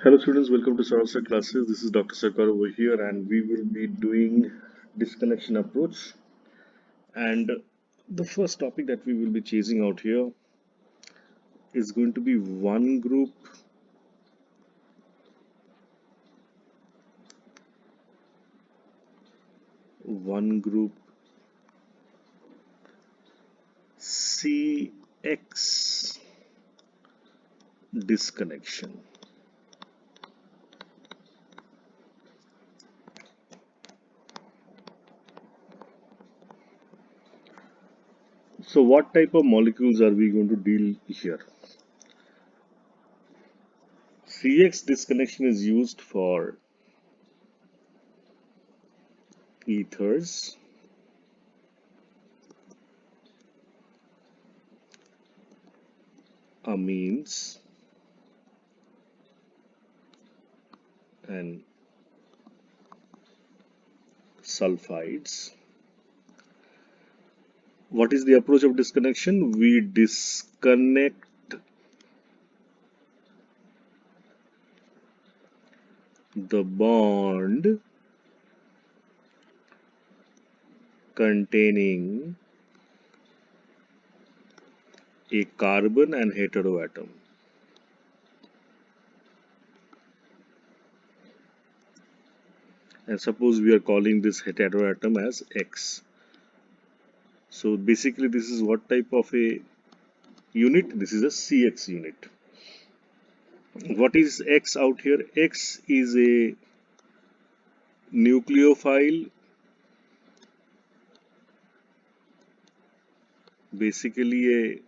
Hello students, welcome to Sarasa classes. This is Dr. Sarkar over here and we will be doing disconnection approach. And the first topic that we will be chasing out here is going to be one group CX disconnection. So what type of molecules are we going to deal here? CX disconnection is used for ethers, amines, and sulfides. What is the approach of disconnection? We disconnect the bond containing a carbon and heteroatom. And suppose we are calling this heteroatom as X. So basically this is what type of a unit? This is a CX unit. What is X out here? X is a nucleophile, basically a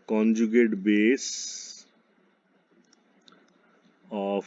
conjugate base of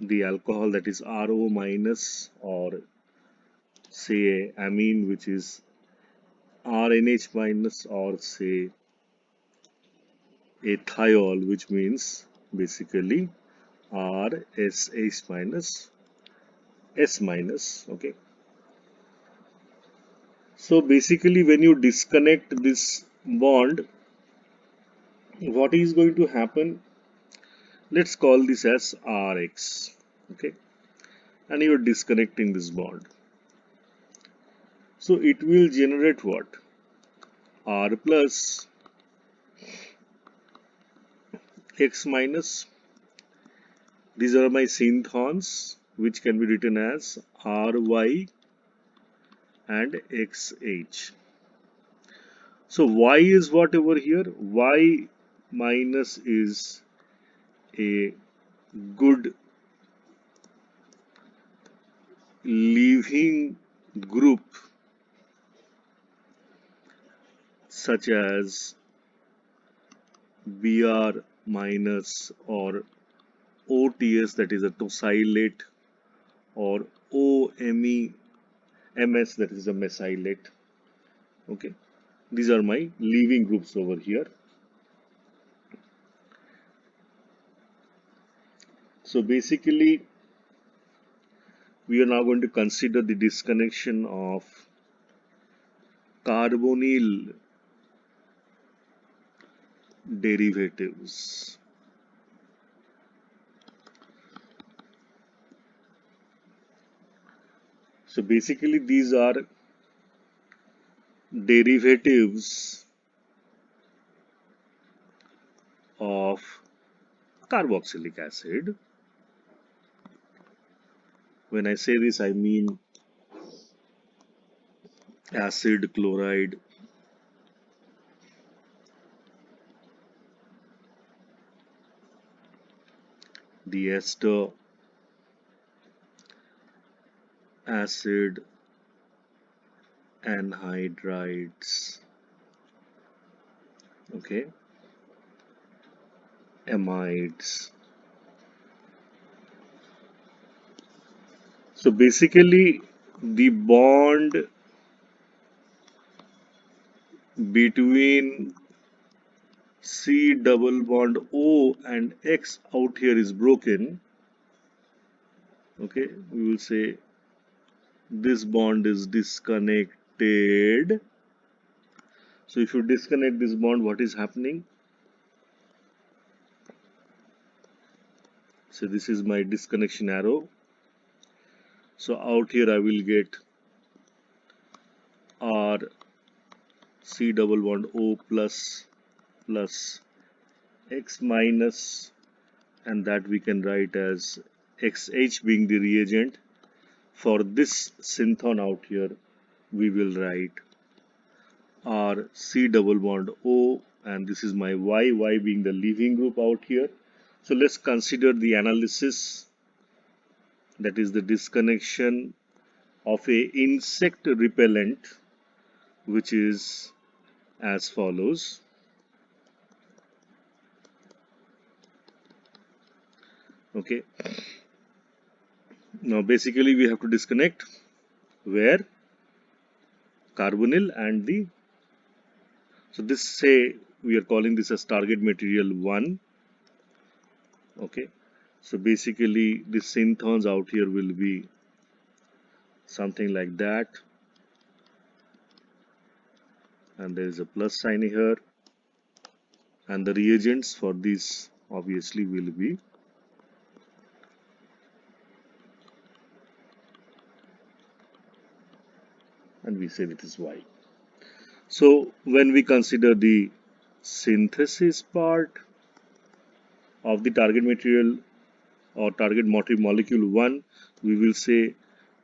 the alcohol, that is RO minus, or say amine which is RNH minus, or say a thiol which means basically RSH minus S minus. Okay, so basically when you disconnect this bond, what is going to happen? Let's call this as RX. Okay, and you're disconnecting this bond, so it will generate what? R plus X minus. These are my synthons, which can be written as Ry and XH. So Y is what over here? Y minus is a good leaving group such as Br minus, or OTS, that is a tosylate, or OMe MS, that is a mesylate. Okay, these are my leaving groups over here. So basically we are now going to consider the disconnection of carbonyl derivatives. So basically these are derivatives of carboxylic acid. When I say this, I mean acid, chloride, the ester, acid, anhydrides, okay, amides. So basically the bond between C double bond O and X out here is broken. Okay, we will say this bond is disconnected. So if you disconnect this bond, what is happening? So this is my disconnection arrow. So out here I will get R C double bond O plus plus X minus, and that we can write as XH being the reagent. For this synthon out here, we will write R C double bond O, and this is my Y being the leaving group out here. So let's consider the analysis, that is the disconnection of a insect repellent, which is as follows. Okay, now basically we have to disconnect where carbonyl and the, so this, say we are calling this as target material 1. Okay, so basically the synthons out here will be something like that, and there is a plus sign here, and the reagents for this obviously will be, and we say it is Y. So when we consider the synthesis part of the target material or target molecule 1, we will say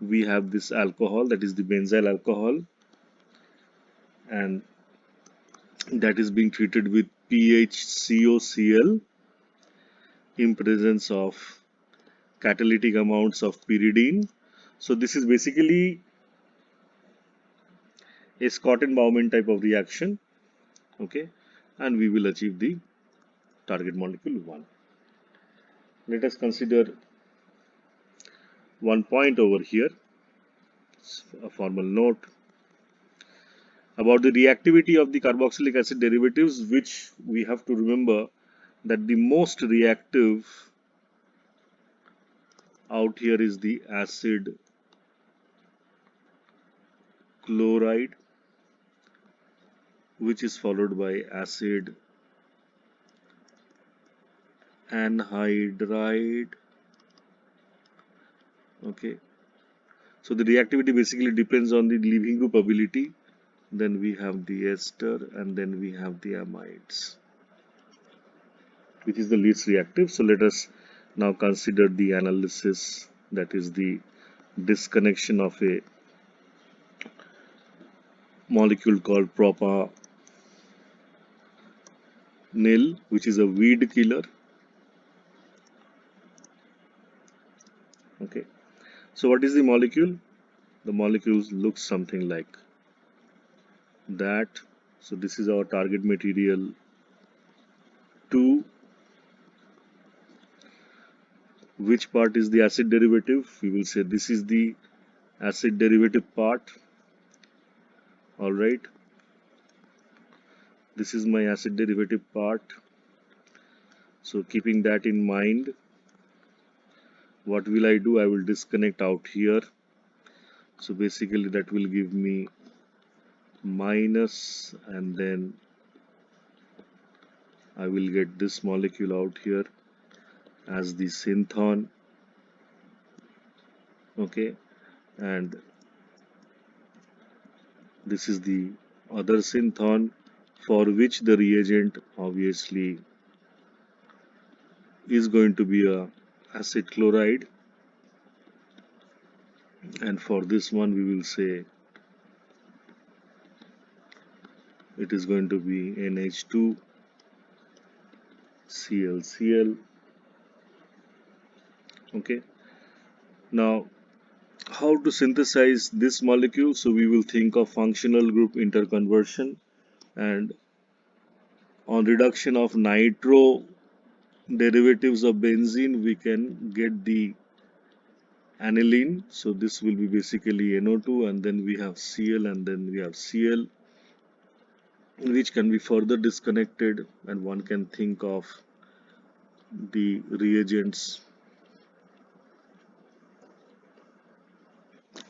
we have this alcohol, that is the benzyl alcohol, and that is being treated with PHCOCl in presence of catalytic amounts of pyridine. So this is basically a Scott-Bauman type of reaction. Okay, and we will achieve the target molecule 1. Let us consider one point over here, a formal note about the reactivity of the carboxylic acid derivatives, which we have to remember that the most reactive out here is the acid chloride, which is followed by acid anhydride. Okay, so the reactivity basically depends on the leaving group ability. Then we have the ester, and then we have the amides, which is the least reactive. So let us now consider the analysis, that is the disconnection of a molecule called propanil, which is a weed killer. Okay, so what is the molecule? The molecule looks something like that. So this is our target material 2. Which part is the acid derivative? We will say this is the acid derivative part. All right, this is my acid derivative part. So keeping that in mind, what will I do? I will disconnect out here. So basically that will give me minus, and then I will get this molecule out here as the synthon. Okay, and this is the other synthon, for which the reagent obviously is going to be a acid chloride, and for this one we will say it is going to be NH2 ClCl. Okay, now how to synthesize this molecule? So we will think of functional group interconversion, and on reduction of nitro derivatives of benzene we can get the aniline. So this will be basically NO2, and then we have Cl, and then we have Cl, which can be further disconnected, and one can think of the reagents.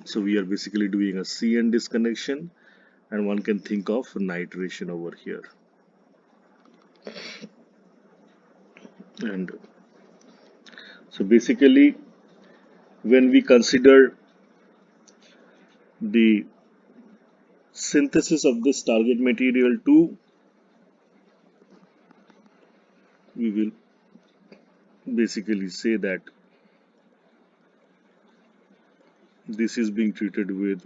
So we are basically doing a CN disconnection, and one can think of nitration over here. And so basically, when we consider the synthesis of this target material too, we will basically say that this is being treated with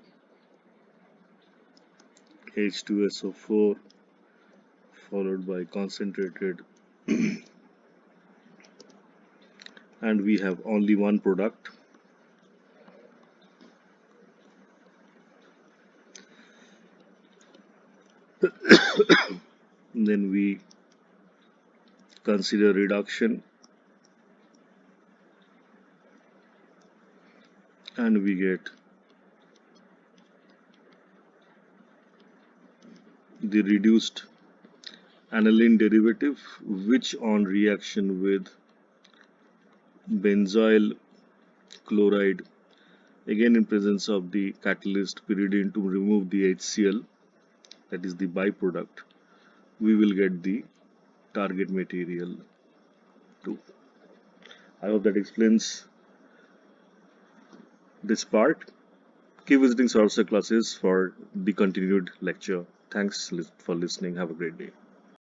H2SO4 followed by concentrated, and we have only one product. Then we consider reduction, and we get the reduced aniline derivative, which on reaction with benzyl chloride, again in presence of the catalyst pyridine to remove the HCl, that is the byproduct, we will get the target material too. I hope that explains this part. Keep visiting Sarsa classes for the continued lecture. Thanks for listening. Have a great day.